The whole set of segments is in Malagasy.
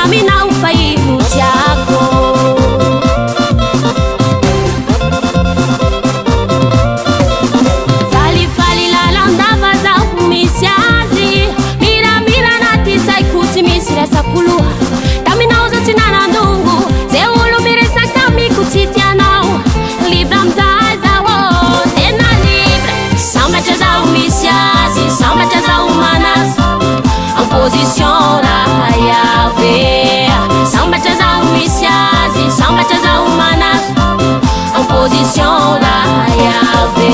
aminao fa ino tiako. Falifaly lalandava zaho misy azy, miramira anaty saiko tsy misy resako loha. Taminao zao tsy nanandongo, ze olo miresaka amiko tsy tianao. Libre amizay zaho, tena libre. Sambatra zaho misy azy, sambatra zaho manazy, en position raha iabe. Sambatra zaho misy azy, sambatra zaho manazy, en position raha iabe.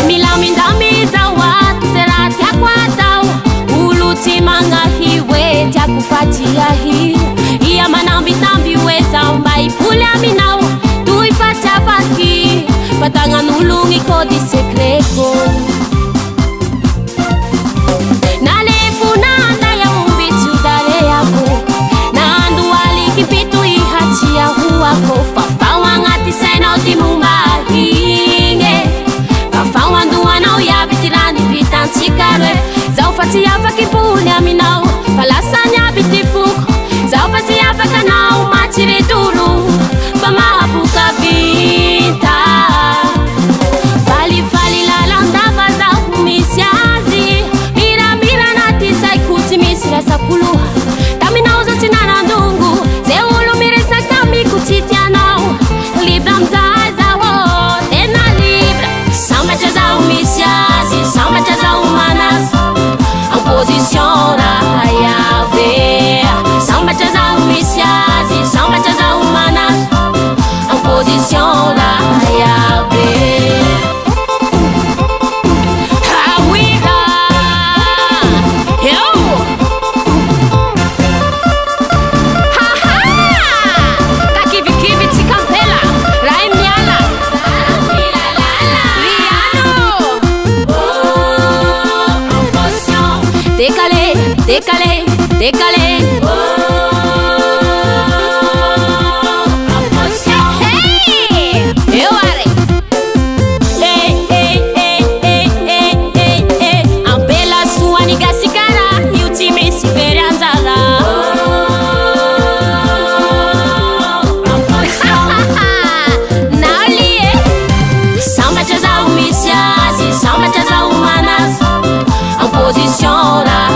Milamindamy zaho ato ze raha tiako atao, olo tsy magnahy hoe tiako fatiahy. Ia manambitamby hoe zaho mba hipoly aminao, toy fa tsy afaky fatagnan'olo gny code secretko. Nalefonana iaomby tsy hodareako, nando aliky mpito ihatsiahoako. Fafao agnaty sainao ty momba igny, fafao andohanao iaby ty raha nivitantsika roe. Zaho fa tsy afaky hipoly aminao, fa lasa niaby ty foko. Zaho fa tsy afaka anao matsiretolo, fa mahaboka vita. Falifaly lalandava zaho misy azy, miramira anaty saiko tsy misy resako loha. Taminao zao tsy nanandongo, ze olo miresaka amiko tsy tianao. Libre amizay zaho, tena libre. Sambatra zaho misy azy, sambatra zaho manazy, en position raha iabe. Sambatra zaho misy azy, sambatra zaho manazy, en position raha iabe. Décalé, décalé, décalé. En position. Hey! Eu are. Hey, hey, hey, hey, hey, hey, hey. Ampela sua niga sigara, io tsy misy very anjara. En position. Naolie. Sambatra zaho misy azy, sambatra zaho manazy, en position raha